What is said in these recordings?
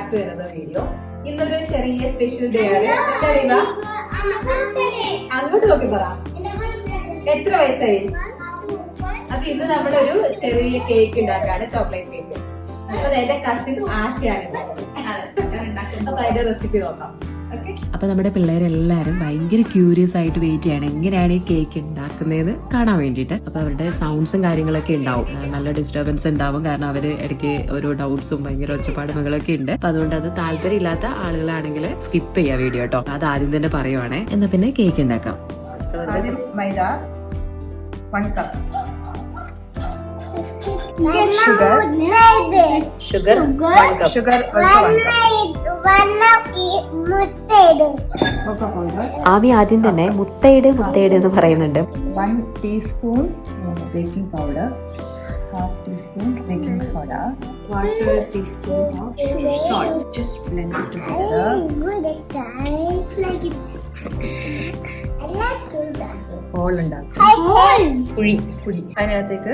Back to another video. ഇന്നൊരു ചെറിയ special day ആണ്. അങ്ങോട്ട് നോക്കി പറ, എത്ര വയസ്സായി? അപ്പൊ ഇന്ന് നമ്മുടെ ഒരു ചെറിയ കേക്ക് ഉണ്ടാക്കാണ്, ചോക്ലേറ്റ് കേക്ക്. അപ്പൊ എന്റെ കസിൻ ആശയാണ് ഉണ്ടാക്കുന്നത്. അപ്പൊ അതിന്റെ റെസിപ്പി നോക്കാം. അപ്പൊ നമ്മുടെ പിള്ളേരെല്ലാരും ഭയങ്കര ക്യൂരിയസ് ആയിട്ട് വെയിറ്റ് ചെയ്യണം എങ്ങനെയാണ് ഈ കേക്ക് ഉണ്ടാക്കുന്നതെന്ന് കാണാൻ വേണ്ടിയിട്ട്. അപ്പൊ അവരുടെ സൗണ്ട്സും കാര്യങ്ങളൊക്കെ ഉണ്ടാവും, നല്ല ഡിസ്റ്റർബൻസ് ഉണ്ടാവും, കാരണം അവര് ഇടയ്ക്ക് ഓരോ ഡൗട്ട്സും ഭയങ്കര ഒച്ചപ്പാടുകളൊക്കെ ഉണ്ട്. അപ്പൊ അതുകൊണ്ട് അത് താല്പര്യം ഇല്ലാത്ത ആളുകളാണെങ്കിൽ സ്കിപ്പ് ചെയ്യാം വീഡിയോ കേട്ടോ. അത് ആദ്യം തന്നെ പറയുവാണേ. എന്നാ പിന്നെ കേക്ക് ഉണ്ടാക്കാം. മൈദ 1 cup, sugar 1 cup, sugar also 1 cup. ആവി ആദ്യം തന്നെ മുത്തയിട് എന്ന് പറയുന്നുണ്ട്. 1 teaspoon baking powder, 1/2 teaspoon baking soda, 1/4 teaspoon of salt. Just blend it together. Hole ഉണ്ടാക്കും, കുഴി. അതിനകത്തേക്ക്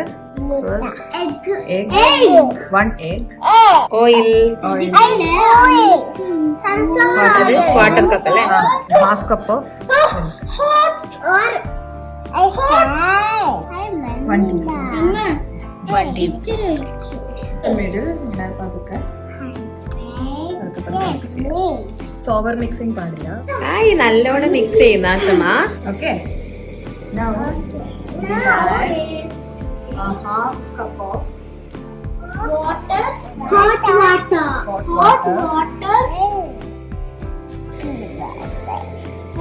egg, 1 egg, oil, quarter cup അല്ലേ, 1/2 cup of milk, 1 teaspoon. Over mixing പാടില്ല. നല്ലോണം മിക്സ് ചെയ്യുന്ന ആശമ. Okay, now add a 1/2 cup of water. Hot water.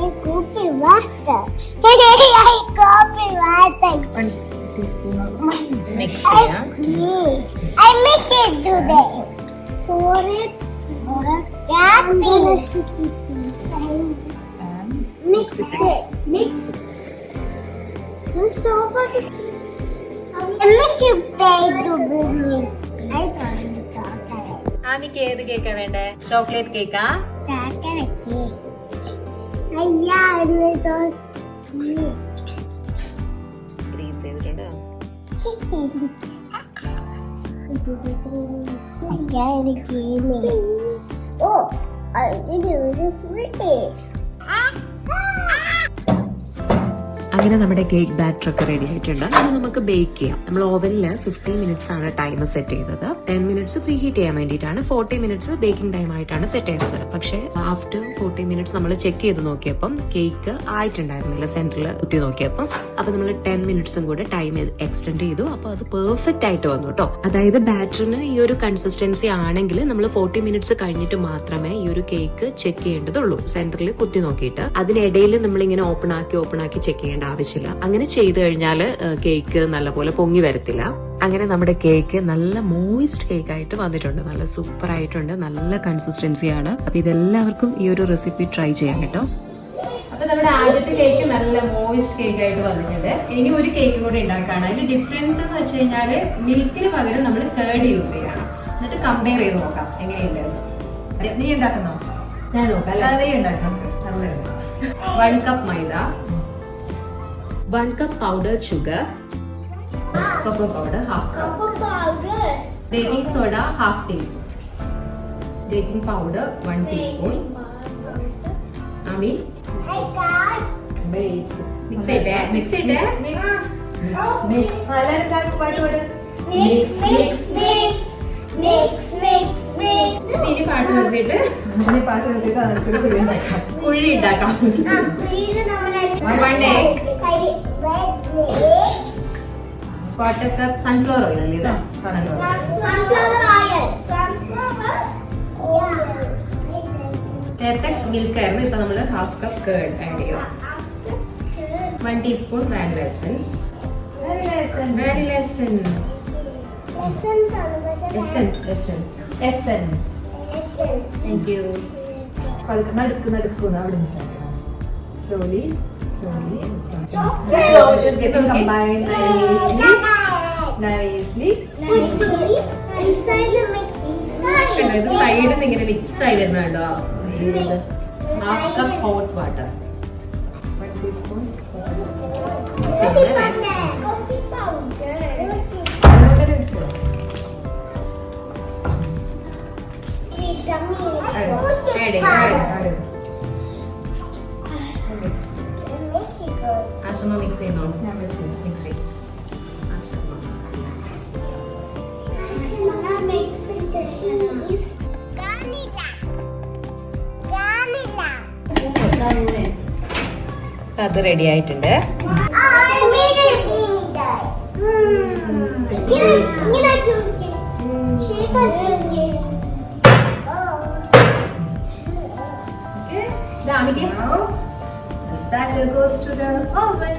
I copy water. 1 teaspoon of mix ചെയ്യാം. I miss it today. Pour it. and Mix it. Mix. Stop it. I miss you pay to business. I thought ആമിക്ക് ഏത് കേക്കാ വേണ്ടേ? Chocolate കേക്കാ? Greece ചെയ്തിട്ടുണ്ട്. Oh, I did it pretty. അങ്ങനെ നമ്മുടെ cake batter ഒക്കെ ready ആയിട്ടുണ്ട്. ഇനി നമുക്ക് ബേക്ക് ചെയ്യാം. നമ്മൾ ഓവനിൽ 15 മിനിറ്റ്സ് ആണ് ടൈം സെറ്റ് ചെയ്തത്. 10 മിനിറ്റ്സ് പ്രീ ഹീറ്റ് ചെയ്യാൻ വേണ്ടിയിട്ടാണ്, 40 മിനിറ്റ്സ് ബേക്കിംഗ് ടൈം ആയിട്ടാണ് സെറ്റ് ചെയ്തത്. പക്ഷേ ആഫ്റ്റർ 40 മിനിറ്റ്സ് നമ്മൾ ചെക്ക് ചെയ്ത് നോക്കിയപ്പം കേക്ക് ആയിട്ടുണ്ടായിരുന്നില്ല, സെന്ററിൽ കുത്തി നോക്കിയപ്പം. അപ്പൊ നമ്മൾ 10 മിനിറ്റ്സും കൂടെ ടൈം എക്സ്റ്റെൻഡ് ചെയ്തു. അപ്പൊ അത് പെർഫെക്റ്റ് ആയിട്ട് വന്നു കേട്ടോ. അതായത് ബാറ്ററിന് ഈ ഒരു കൺസിസ്റ്റൻസി ആണെങ്കിൽ നമ്മൾ 40 മിനിറ്റ്സ് കഴിഞ്ഞിട്ട് മാത്രമേ ഈ ഒരു കേക്ക് ചെക്ക് ചെയ്യേണ്ടതുള്ളൂ, സെന്ററിൽ കുത്തി നോക്കിയിട്ട്. അതിനിടയിൽ നമ്മളിങ്ങനെ ഓപ്പൺ ആക്കി ചെക്ക് ചെയ്യേണ്ട ആവശ്യമില്ല. അങ്ങനെ ചെയ്തു കഴിഞ്ഞാൽ കേക്ക് നല്ലപോലെ പൊങ്ങി വരത്തില്ല. അങ്ങനെ നമ്മുടെ കേക്ക് നല്ല മോയിസ്റ്റ് കേക്ക് ആയിട്ട് വന്നിട്ടുണ്ട്, നല്ല സൂപ്പർ ആയിട്ടുണ്ട്, നല്ല കൺസിസ്റ്റൻസിയാണ്. അപ്പൊ ഇതെല്ലാവർക്കും ഈ ഒരു റെസിപ്പി ട്രൈ ചെയ്യാം കേട്ടോ. അപ്പൊ നമ്മുടെ ആദ്യത്തെ കേക്ക് നല്ല മോയിസ്റ്റ് കേക്ക് ആയിട്ട് വന്നിട്ടുണ്ട്. ഇനി ഒരു കേക്ക് കൂടെ ഉണ്ടാക്കാണ്. അതിന്റെ ഡിഫറൻസ് എന്ന് വെച്ച് കഴിഞ്ഞാല് മിൽക്കിന് പകരം നമ്മൾ കേർഡ് യൂസ് ചെയ്യണം. എന്നിട്ട് കമ്പയർ ചെയ്ത് നോക്കാം എങ്ങനെയുണ്ട്. നീ ഉണ്ടാക്കുന്നോ? ഞാൻ നോക്കാം, അല്ലാതെ നീ ഉണ്ടാക്കണം. നല്ലത്. 1 cup maida, 1 cup powdered sugar, cocoa powder 1/2 cup, baking soda 1/2 teaspoon, baking powder 1 teaspoon. ആമി മിക്സ് ചെയ്തേ. ഇനി പാട്ട് നിർത്തിയിട്ട് കുഴി ഉണ്ടാക്കാം. 1 egg, 1/4 cup സൺഫ്ലവർ ഓയിൽ അല്ലേ ഇത്? നേരത്തെ മിൽക്ക് ആയിരുന്നു, ഇപ്പൊ നമ്മള് 1/2 cup കേർഡ് ആഡ് ചെയ്യും. 1 teaspoon vanilla essence. Essence. Thank you. നടുക്കുന്ന അവിടെ slowly. Just get it combined nicely. ഇത് സൈഡിൽ നിന്ന് ഇങ്ങനെ മിക്സ് ആയി വരുന്നുണ്ടോ? 1/2 cup hot water. 1 teaspoon coffee powder. Yummy. Add ചെയ്യും. ആശ്രമ മിക്സ് ചെയ്യുന്നോ? മിക്സ് ചെയ്യും. അത് റെഡി ആയിട്ടുണ്ട്. That goes to the oven.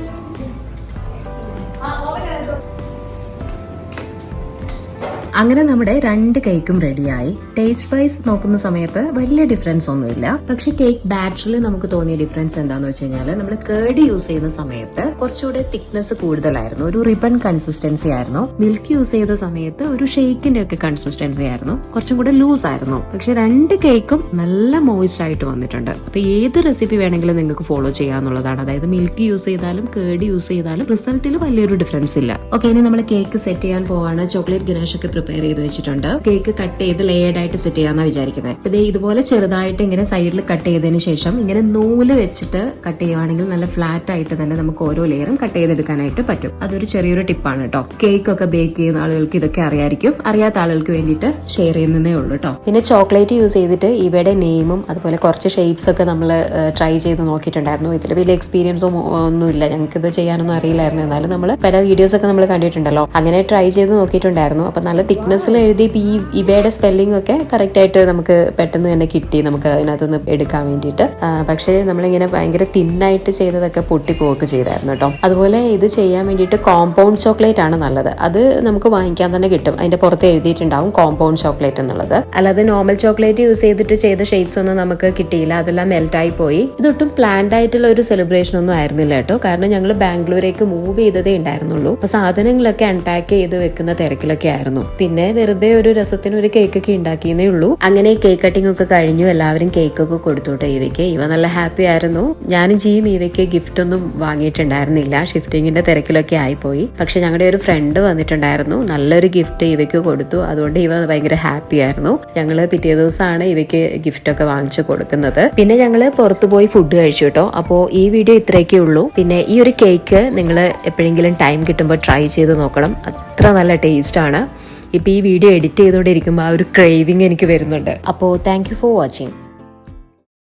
അങ്ങനെ നമ്മുടെ 2 കേക്കും റെഡിയായി. ടേസ്റ്റ് വൈസ് നോക്കുന്ന സമയത്ത് വലിയ ഡിഫറൻസ് ഒന്നുമില്ല. പക്ഷെ കേക്ക് ബാറ്ററിൽ നമുക്ക് തോന്നിയ ഡിഫറൻസ് എന്താന്ന് വെച്ച് കഴിഞ്ഞാൽ നമ്മൾ കേർഡ് യൂസ് ചെയ്യുന്ന സമയത്ത് കുറച്ചുകൂടെ തിക്നെസ് കൂടുതലായിരുന്നു, ഒരു റിബൺ കൺസിസ്റ്റൻസി ആയിരുന്നു. മിൽക്ക് യൂസ് ചെയ്ത സമയത്ത് ഒരു ഷേക്കിന്റെ ഒക്കെ കൺസിസ്റ്റൻസി ആയിരുന്നു, കുറച്ചും കൂടെ ലൂസ് ആയിരുന്നു. പക്ഷെ 2 കേക്കും നല്ല മോയിസ്റ്റ് ആയിട്ട് വന്നിട്ടുണ്ട്. അപ്പൊ ഏത് റെസിപ്പി വേണമെങ്കിലും നിങ്ങൾക്ക് ഫോളോ ചെയ്യാന്നുള്ളതാണ്. അതായത് മിൽക്ക് യൂസ് ചെയ്താലും കേർഡ് യൂസ് ചെയ്താലും റിസൾട്ടിൽ വലിയൊരു ഡിഫറൻസ് ഇല്ല. ഓക്കെ, ഇനി നമ്മൾ കേക്ക് സെറ്റ് ചെയ്യാൻ പോവാണ്. ചോക്ലേറ്റ് ഗനാഷ് ഒക്കെ പ്രിപ്പയർ ചെയ്ത് വെച്ചിട്ടുണ്ട്. കേക്ക് കട്ട് ചെയ്ത് ലേയർഡ് ആയിട്ട് സെറ്റ് ചെയ്യാന്നാ വിചാരിക്കുന്നത്. ഇതേ ഇതുപോലെ ചെറുതായിട്ട് ഇങ്ങനെ സൈഡിൽ കട്ട് ചെയ്തതിന് ശേഷം ഇങ്ങനെ നൂല് വെച്ചിട്ട് കട്ട് ചെയ്യുവാണെങ്കിൽ നല്ല ഫ്ലാറ്റ് ആയിട്ട് തന്നെ നമുക്ക് ഓരോ ലെയറും കട്ട് ചെയ്തെടുക്കാനായിട്ട് പറ്റും. അതൊരു ചെറിയൊരു ടിപ്പാണ് കേട്ടോ. കേക്ക് ഒക്കെ ബേക്ക് ചെയ്യുന്ന ആളുകൾക്ക് ഇതൊക്കെ അറിയായിരിക്കും. അറിയാത്ത ആളുകൾക്ക് വേണ്ടിയിട്ട് ഷെയർ ചെയ്യുന്നതേ ഉള്ളൂ കേട്ടോ. പിന്നെ ചോക്ലേറ്റ് യൂസ് ചെയ്തിട്ട് ഇവയുടെ നെയിമും അതുപോലെ കുറച്ച് ഷേപ്സ് ഒക്കെ നമ്മൾ ട്രൈ ചെയ്ത് നോക്കിയിട്ടുണ്ടായിരുന്നു. ഇതിൽ വലിയ എക്സ്പീരിയൻസും ഒന്നുമില്ല, ഞങ്ങൾക്ക് ഇത് ചെയ്യാനൊന്നും അറിയില്ലായിരുന്നു. എന്നാലും നമ്മൾ പല വീഡിയോസ് ഒക്കെ നമ്മൾ കണ്ടിട്ടുണ്ടല്ലോ, അങ്ങനെ ട്രൈ ചെയ്ത് നോക്കിയിട്ടുണ്ടായിരുന്നു. അപ്പൊ നല്ല തിക്നെസ്സിൽ എഴുതി ഈ ഇവയുടെ സ്പെല്ലിംഗ് ഒക്കെ കറക്റ്റ് ആയിട്ട് നമുക്ക് പെട്ടെന്ന് തന്നെ കിട്ടി, നമുക്ക് അതിനകത്തുനിന്ന് എടുക്കാൻ വേണ്ടിയിട്ട്. പക്ഷേ നമ്മളിങ്ങനെ ഭയങ്കര തിന്നായിട്ട് ചെയ്തതൊക്കെ പൊട്ടിപ്പോവുകയൊക്കെ ചെയ്തായിരുന്നു കേട്ടോ. അതുപോലെ ഇത് ചെയ്യാൻ വേണ്ടിയിട്ട് കോമ്പൗണ്ട് ചോക്ലേറ്റ് ആണ് നല്ലത്. അത് നമുക്ക് വാങ്ങിക്കാൻ തന്നെ കിട്ടും. അതിന്റെ പുറത്ത് എഴുതിയിട്ടുണ്ടാവും കോമ്പൗണ്ട് ചോക്ലേറ്റ് എന്നുള്ളത്. അല്ലാതെ നോർമൽ ചോക്ലേറ്റ് യൂസ് ചെയ്തിട്ട് ചെയ്ത ഷേപ്സ് ഒന്നും നമുക്ക് കിട്ടിയില്ല, അതെല്ലാം മെൽറ്റായി പോയി. ഇതൊട്ടും പ്ലാൻഡ് ആയിട്ടുള്ള ഒരു സെലിബ്രേഷൻ ഒന്നും ആയിരുന്നില്ല കേട്ടോ. കാരണം ഞങ്ങൾ ബാംഗ്ലൂരേക്ക് മൂവ് ചെയ്തതേ ഉണ്ടായിരുന്നുള്ളൂ. അപ്പൊ സാധനങ്ങളൊക്കെ അൺപാക്ക് ചെയ്ത് വെക്കുന്ന തിരക്കിലൊക്കെ ആയിരുന്നു. പിന്നെ വെറുതെ ഒരു രസത്തിന് ഒരു കേക്കൊക്കെ ഉണ്ടാക്കിയെന്നേ ഉള്ളൂ. അങ്ങനെ കേക്ക് കട്ടിംഗ് ഒക്കെ കഴിഞ്ഞു. എല്ലാവരും കേക്കൊക്കെ കൊടുത്തോട്ടെ ഇവയ്ക്ക്. ഇവ നല്ല ഹാപ്പി ആയിരുന്നു. ഞാനും ജിയും ഇവയ്ക്ക് ഗിഫ്റ്റ് ഒന്നും വാങ്ങിയിട്ടുണ്ടായിരുന്നില്ല, ഷിഫ്റ്റിങ്ങിന്റെ തിരക്കിലൊക്കെ ആയിപ്പോയി. പക്ഷെ ഞങ്ങളുടെ ഒരു ഫ്രണ്ട് വന്നിട്ടുണ്ടായിരുന്നു, നല്ലൊരു ഗിഫ്റ്റ് ഇവയ്ക്ക് കൊടുത്തു. അതുകൊണ്ട് ഇവ ഭയങ്കര ഹാപ്പി ആയിരുന്നു. ഞങ്ങള് പിറ്റേ ദിവസമാണ് ഇവയ്ക്ക് ഗിഫ്റ്റ് ഒക്കെ വാങ്ങിച്ചു കൊടുക്കുന്നത്. പിന്നെ ഞങ്ങള് പുറത്തു പോയി ഫുഡ് കഴിച്ചു കേട്ടോ. അപ്പോൾ ഈ വീഡിയോ ഇത്രയൊക്കെ ഉള്ളൂ. പിന്നെ ഈ ഒരു കേക്ക് നിങ്ങൾ എപ്പോഴെങ്കിലും ടൈം കിട്ടുമ്പോൾ ട്രൈ ചെയ്ത് നോക്കണം, അത്ര നല്ല ടേസ്റ്റ് ആണ്. ഇപ്പൊ ഈ വീഡിയോ എഡിറ്റ് ചെയ്തുകൊണ്ടിരിക്കുമ്പോൾ ആ ഒരു ക്രേവിങ് എനിക്ക് വരുന്നുണ്ട്. അപ്പോൾ താങ്ക് യു ഫോർ വാച്ചിങ്.